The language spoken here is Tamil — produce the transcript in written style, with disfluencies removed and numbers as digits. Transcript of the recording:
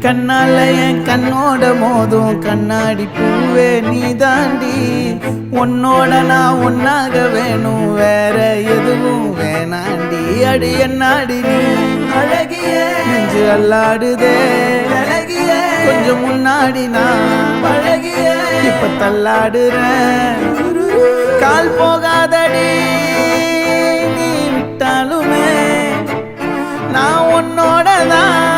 கண்ணால என் கண்ணோட மோதும் கண்ணாடி பூவே நீ தாண்டி உன்னோட நான் ஒன்னாக வேணும் வேற எதுவும் வேணாண்டி அடி என்னாடி நீ அழகிய நெஞ்சு அல்லாடுதே அழகிய கொஞ்சம் முன்னாடி நான் அழகிய இப்ப தள்ளாடுறேன் கால் போகாதடி நீ விட்டாலுமே நான் உன்னோட தான்